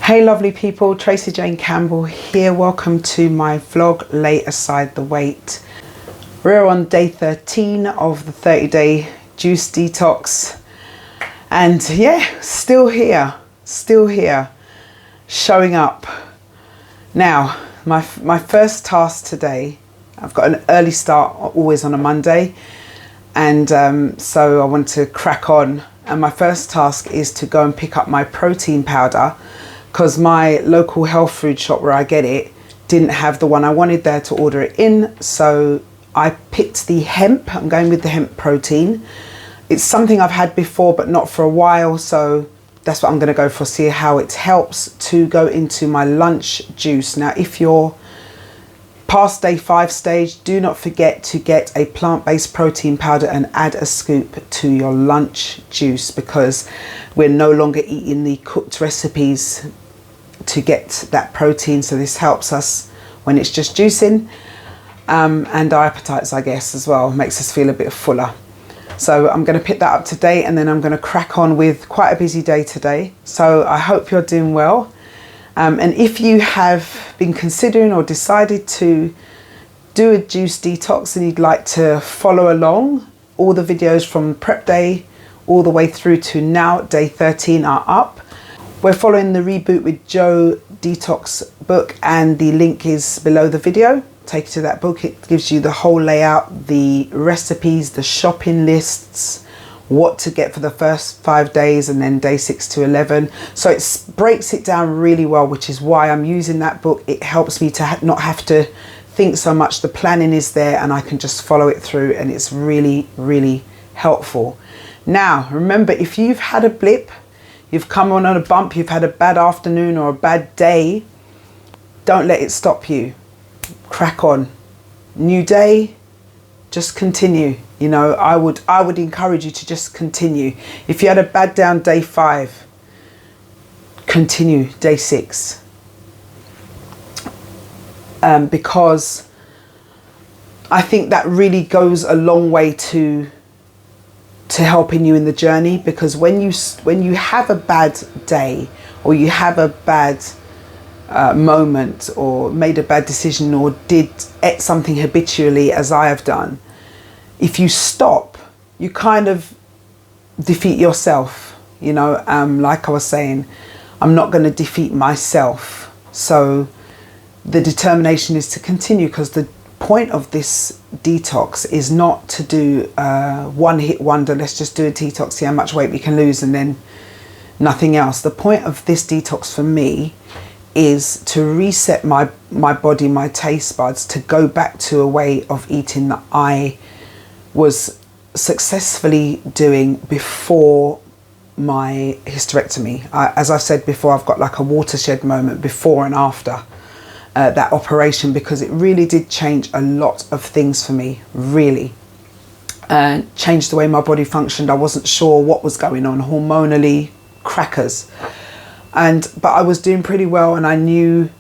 Hey lovely people, Tracy Jane Campbell here. Welcome to my vlog, Lay Aside the Weight. We're on day 13 of the 30-day juice detox. And yeah, still here, showing up. Now, my first task today, I've got an early start always on a Monday. And so I want to crack on. And my first task is to go and pick up my protein powder, because my local health food shop where I get it didn't have the one I wanted there to order it in. So I picked the hemp. I'm going with the hemp protein. It's something I've had before, but not for a while. So that's what I'm going to go for, see how it helps to go into my lunch juice. Now, if you're past day 5 stage, do not forget to get a plant-based protein powder and add a scoop to your lunch juice, because we're no longer eating the cooked recipes to get that protein. So this helps us when it's just juicing, and our appetites, I guess, as well, makes us feel a bit fuller. So I'm going to pick that up today, and then I'm going to crack on with quite a busy day today. So I hope you're doing well. And if you have been considering or decided to do a juice detox and you'd like to follow along, all the videos from prep day all the way through to now, day 13, are up. We're following the Reboot with Joe detox book, and the link is below the video. Take you to that book. It gives you the whole layout, the recipes, the shopping lists, what to get for the first 5 days, and then day 6 to 11. So it breaks it down really well, which is why I'm using that book. It helps me to not have to think so much. The planning is there and I can just follow it through, and it's really, really helpful. Now, remember, if you've had a blip, you've come on a bump, you've had a bad afternoon or a bad day, don't let it stop you. Crack on. New day, just continue. You know, I would encourage you to just continue. If you had a bad day on day 5, continue day 6. Because I think that really goes a long way to helping you in the journey. Because when you have a bad day, or you have a bad moment, or made a bad decision, or ate something habitually, as I have done, if you stop, you kind of defeat yourself. You know, like I was saying, I'm not going to defeat myself. So the determination is to continue, because the point of this detox is not to do one hit wonder. Let's just do a detox, see how much weight we can lose, and then nothing else. The point of this detox for me is to reset my body, my taste buds, to go back to a way of eating that I was successfully doing before my hysterectomy. As I said before, I've got like a watershed moment before and after that operation, because it really did change a lot of things for me, really. Changed the way my body functioned. I wasn't sure what was going on hormonally, crackers. But I was doing pretty well, and I knew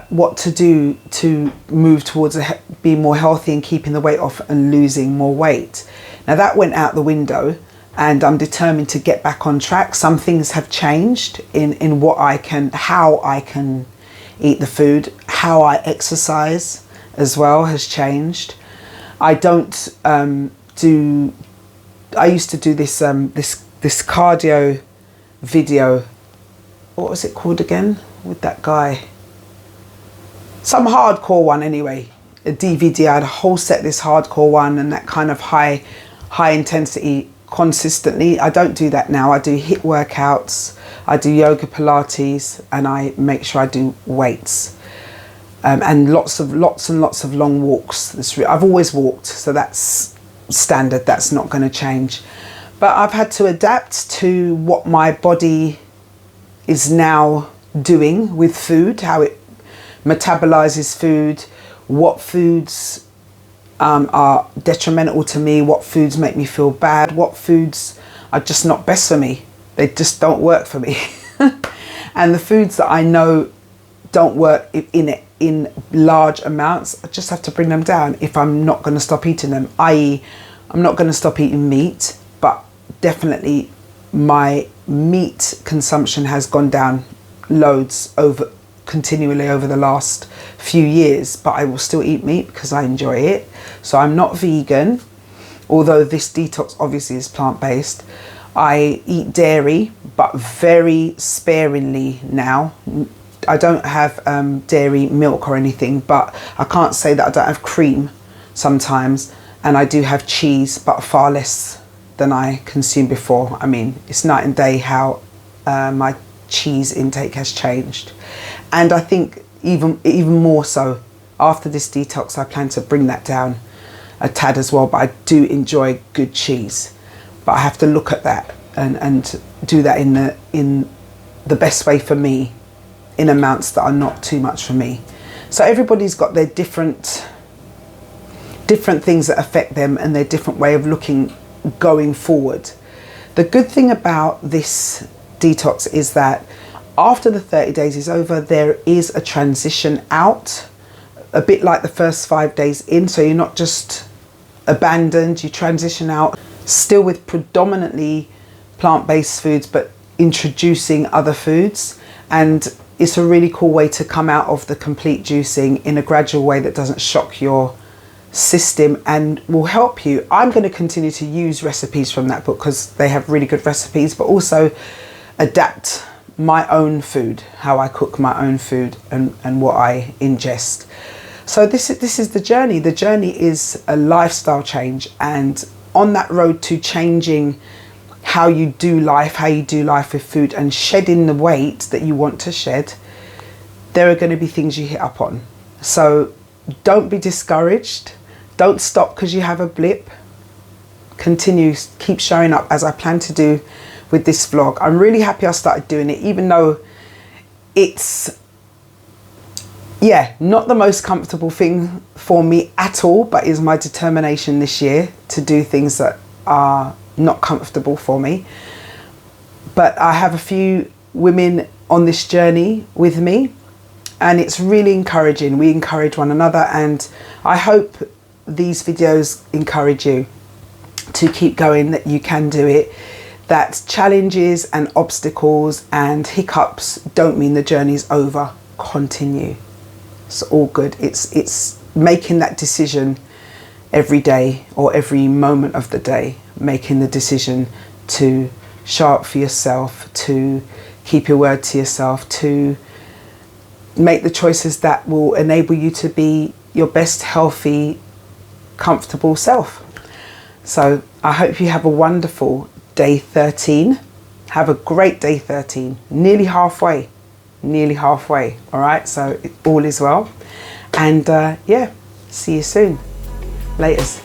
what to do to move towards being more healthy and keeping the weight off and losing more weight. Now that went out the window, and I'm determined to get back on track. Some things have changed in how I can eat the food, how I exercise as well has changed. I don't I used to do this this cardio video. What was it called again, with that guy? Some hardcore one anyway, a DVD. I had a whole set, this hardcore one, and that kind of high intensity consistently. I don't do that now. I do HIIT workouts, I do yoga, Pilates, and I make sure I do weights, and lots and lots of long walks. I've always walked, so that's standard. That's not going to change. But I've had to adapt to what my body is now doing with food, how it metabolizes food, what foods are detrimental to me, what foods make me feel bad, what foods are just not best for me. They just don't work for me. And the foods that I know don't work in large amounts, I just have to bring them down if I'm not going to stop eating them. i.e., I'm not going to stop eating meat, but definitely my meat consumption has gone down loads continually over the last few years, but I will still eat meat because I enjoy it. So I'm not vegan, although this detox obviously is plant-based. I eat dairy, but very sparingly now. I don't have dairy milk or anything, but I can't say that I don't have cream sometimes. And I do have cheese, but far less than I consumed before. I mean, it's night and day how my cheese intake has changed. And I think even more so after this detox, I plan to bring that down a tad as well. But I do enjoy good cheese, but I have to look at that and do that in the best way for me, in amounts that are not too much for me. So everybody's got their different things that affect them and their different way of looking going forward. The good thing about this detox is that after the 30 days is over, there is a transition out, a bit like the first 5 days in. So you're not just abandoned, you transition out, still with predominantly plant-based foods, but introducing other foods. And it's a really cool way to come out of the complete juicing in a gradual way that doesn't shock your system and will help you. I'm going to continue to use recipes from that book because they have really good recipes, but also adapt my own food, how I cook my own food and what I ingest. So this is the journey. The journey is a lifestyle change, and on that road to changing how you do life with food and shedding the weight that you want to shed, there are going to be things you hit up on. So don't be discouraged. Don't stop because you have a blip. Continue, keep showing up as I plan to do with this vlog. I'm really happy I started doing it, even though it's, yeah, not the most comfortable thing for me at all, but is my determination this year to do things that are not comfortable for me. But I have a few women on this journey with me, and it's really encouraging. We encourage one another, and I hope these videos encourage you to keep going, that you can do it, that challenges and obstacles and hiccups don't mean the journey's over. Continue. It's all good. It's making that decision every day or every moment of the day, making the decision to show up for yourself, to keep your word to yourself, to make the choices that will enable you to be your best, healthy, comfortable self. So I hope you have a wonderful day 13. Have a great day 13. Nearly halfway. All right, so all is well. And yeah, see you soon. Laters.